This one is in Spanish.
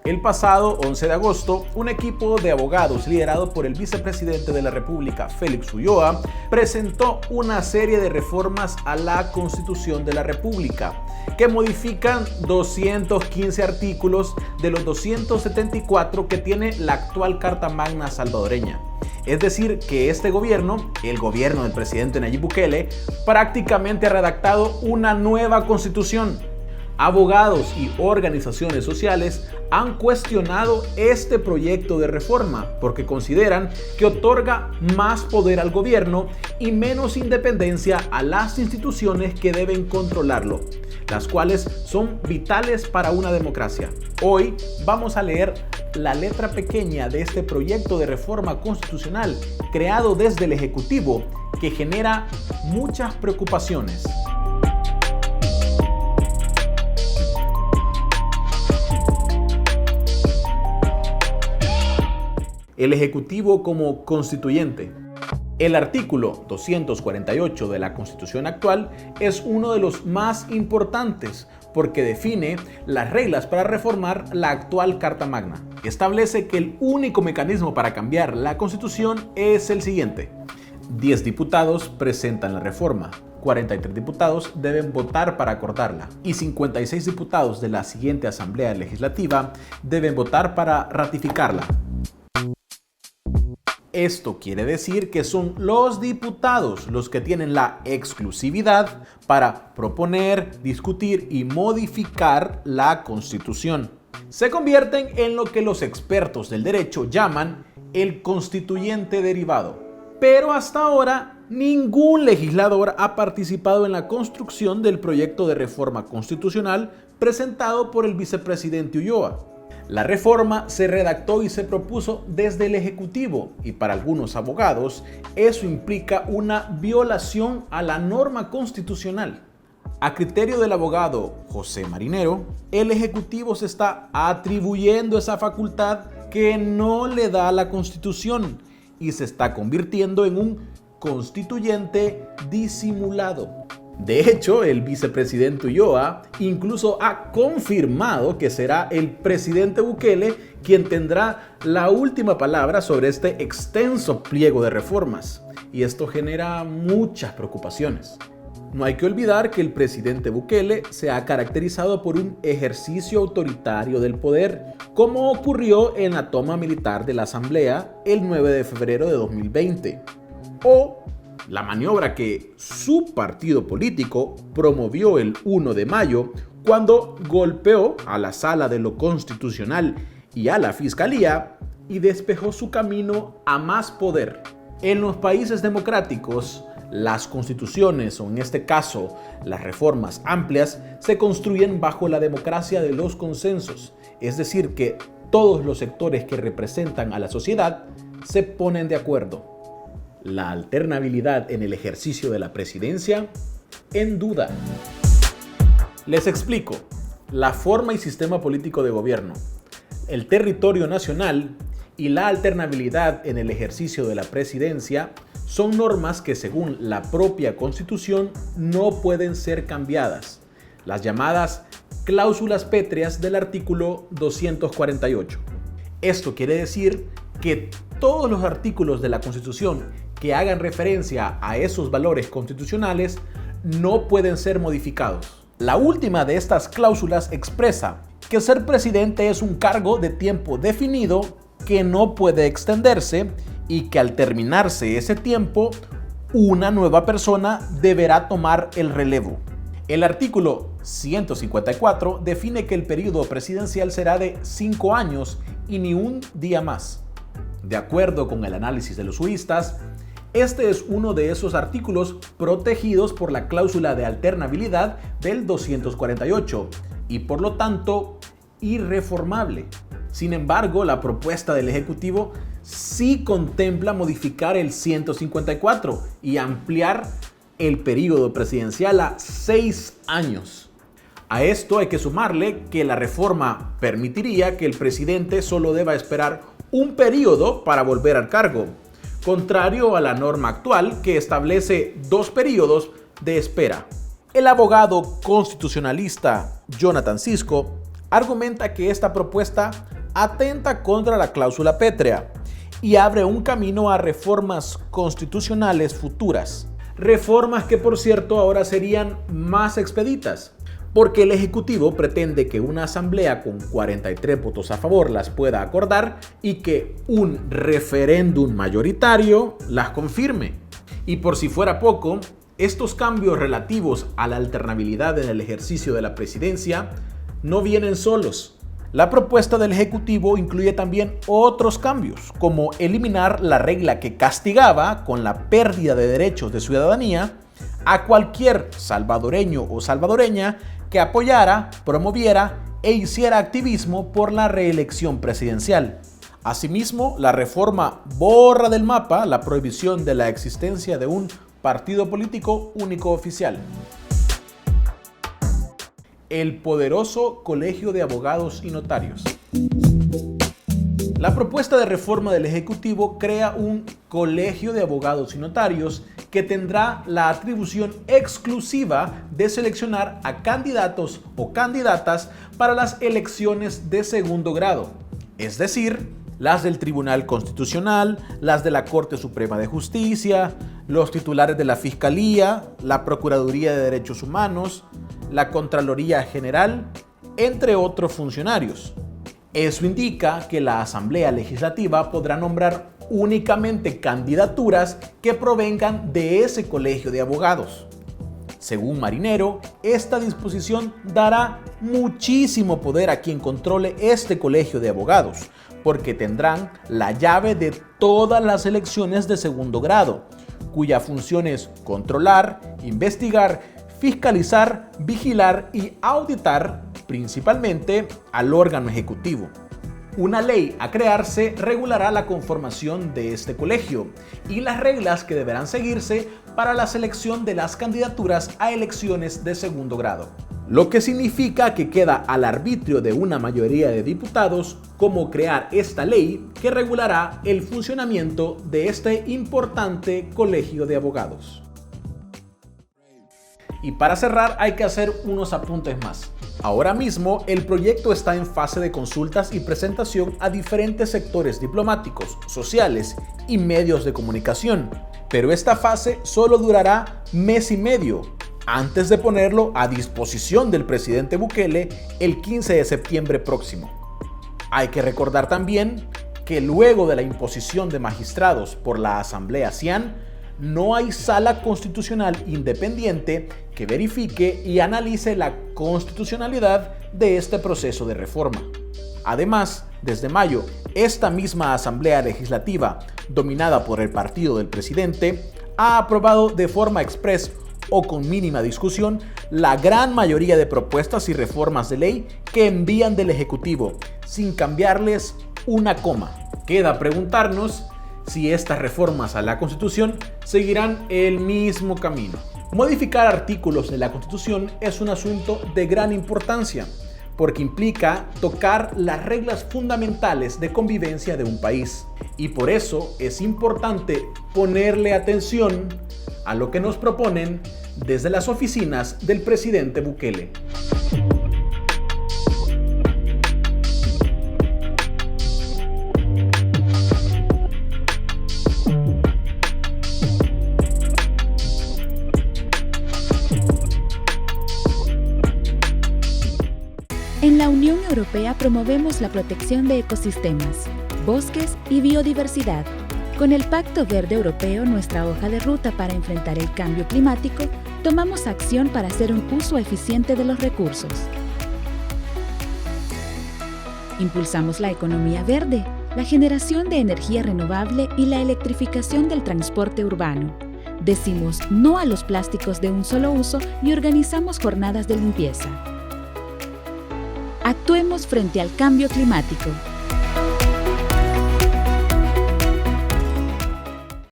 El pasado 11 de agosto, un equipo de abogados liderado por el vicepresidente de la República, Félix Ulloa, presentó una serie de reformas a la Constitución de la República que modifican 215 artículos de los 274 que tiene la actual Carta Magna salvadoreña. Es decir, que este gobierno, el gobierno del presidente Nayib Bukele, prácticamente ha redactado una nueva constitución. Abogados y organizaciones sociales han cuestionado este proyecto de reforma porque consideran que otorga más poder al gobierno y menos independencia a las instituciones que deben controlarlo, las cuales son vitales para una democracia. Hoy vamos a leer la letra pequeña de este proyecto de reforma constitucional creado desde el Ejecutivo que genera muchas preocupaciones. El Ejecutivo como constituyente. El artículo 248 de la Constitución actual es uno de los más importantes porque define las reglas para reformar la actual Carta Magna. Establece que el único mecanismo para cambiar la Constitución es el siguiente. 10 diputados presentan la reforma, 43 diputados deben votar para acordarla y 56 diputados de la siguiente Asamblea Legislativa deben votar para ratificarla. Esto quiere decir que son los diputados los que tienen la exclusividad para proponer, discutir y modificar la Constitución. Se convierten en lo que los expertos del derecho llaman el constituyente derivado. Pero hasta ahora, ningún legislador ha participado en la construcción del proyecto de reforma constitucional presentado por el vicepresidente Ulloa. La reforma se redactó y se propuso desde el Ejecutivo y para algunos abogados eso implica una violación a la norma constitucional. A criterio del abogado José Marinero, el Ejecutivo se está atribuyendo esa facultad que no le da la Constitución y se está convirtiendo en un constituyente disimulado. De hecho, el vicepresidente Ulloa incluso ha confirmado que será el presidente Bukele quien tendrá la última palabra sobre este extenso pliego de reformas. Y esto genera muchas preocupaciones. No hay que olvidar que el presidente Bukele se ha caracterizado por un ejercicio autoritario del poder, como ocurrió en la toma militar de la Asamblea el 9 de febrero de 2020. O la maniobra que su partido político promovió el 1 de mayo cuando golpeó a la Sala de lo Constitucional y a la Fiscalía y despejó su camino a más poder. En los países democráticos, las constituciones, o en este caso las reformas amplias, se construyen bajo la democracia de los consensos, es decir, que todos los sectores que representan a la sociedad se ponen de acuerdo. La alternabilidad en el ejercicio de la presidencia en duda. Les explico la forma y sistema político de gobierno, el territorio nacional y la alternabilidad en el ejercicio de la presidencia son normas que según la propia Constitución no pueden ser cambiadas, las llamadas cláusulas pétreas del artículo 248. Esto quiere decir que todos los artículos de la Constitución que hagan referencia a esos valores constitucionales no pueden ser modificados. La última de estas cláusulas expresa que ser presidente es un cargo de tiempo definido que no puede extenderse y que al terminarse ese tiempo, una nueva persona deberá tomar el relevo. El artículo 154 define que el periodo presidencial será de 5 años y ni un día más. De acuerdo con el análisis de los juristas, este es uno de esos artículos protegidos por la cláusula de alternabilidad del 248 y por lo tanto irreformable. Sin embargo, la propuesta del Ejecutivo sí contempla modificar el 154 y ampliar el periodo presidencial a 6 años. A esto hay que sumarle que la reforma permitiría que el presidente solo deba esperar un periodo para volver al cargo, contrario a la norma actual que establece 2 periodos de espera. El abogado constitucionalista Jonathan Cisco argumenta que esta propuesta atenta contra la cláusula pétrea y abre un camino a reformas constitucionales futuras. Reformas que, por cierto, ahora serían más expeditas, porque el Ejecutivo pretende que una asamblea con 43 votos a favor las pueda acordar y que un referéndum mayoritario las confirme. Y por si fuera poco, estos cambios relativos a la alternabilidad en el ejercicio de la presidencia no vienen solos. La propuesta del Ejecutivo incluye también otros cambios, como eliminar la regla que castigaba con la pérdida de derechos de ciudadanía a cualquier salvadoreño o salvadoreña que apoyara, promoviera e hiciera activismo por la reelección presidencial. Asimismo, la reforma borra del mapa la prohibición de la existencia de un partido político único oficial. El poderoso Colegio de Abogados y Notarios. La propuesta de reforma del Ejecutivo crea un Colegio de Abogados y Notarios que tendrá la atribución exclusiva de seleccionar a candidatos o candidatas para las elecciones de segundo grado, es decir, las del Tribunal Constitucional, las de la Corte Suprema de Justicia, los titulares de la Fiscalía, la Procuraduría de Derechos Humanos, la Contraloría General, entre otros funcionarios. Eso indica que la Asamblea Legislativa podrá nombrar únicamente candidaturas que provengan de ese colegio de abogados. Según Marinero, esta disposición dará muchísimo poder a quien controle este colegio de abogados, porque tendrán la llave de todas las elecciones de segundo grado, cuya función es controlar, investigar, fiscalizar, vigilar y auditar principalmente al órgano ejecutivo. Una ley a crearse regulará la conformación de este colegio y las reglas que deberán seguirse para la selección de las candidaturas a elecciones de segundo grado, lo que significa que queda al arbitrio de una mayoría de diputados cómo crear esta ley que regulará el funcionamiento de este importante colegio de abogados. Y para cerrar hay que hacer unos apuntes más. Ahora mismo el proyecto está en fase de consultas y presentación a diferentes sectores diplomáticos, sociales y medios de comunicación, pero esta fase solo durará mes y medio antes de ponerlo a disposición del presidente Bukele el 15 de septiembre próximo. Hay que recordar también que luego de la imposición de magistrados por la Asamblea CIAN, no hay sala constitucional independiente que verifique y analice la constitucionalidad de este proceso de reforma. Además, desde mayo, esta misma Asamblea Legislativa, dominada por el partido del presidente, ha aprobado de forma express o con mínima discusión la gran mayoría de propuestas y reformas de ley que envían del Ejecutivo, sin cambiarles una coma. Queda preguntarnos si estas reformas a la Constitución seguirán el mismo camino. Modificar artículos de la Constitución es un asunto de gran importancia, porque implica tocar las reglas fundamentales de convivencia de un país. Y por eso es importante ponerle atención a lo que nos proponen desde las oficinas del presidente Bukele. En la Unión Europea promovemos la protección de ecosistemas, bosques y biodiversidad. Con el Pacto Verde Europeo, nuestra hoja de ruta para enfrentar el cambio climático, tomamos acción para hacer un uso eficiente de los recursos. Impulsamos la economía verde, la generación de energía renovable y la electrificación del transporte urbano. Decimos no a los plásticos de un solo uso y organizamos jornadas de limpieza. Actuemos frente al cambio climático.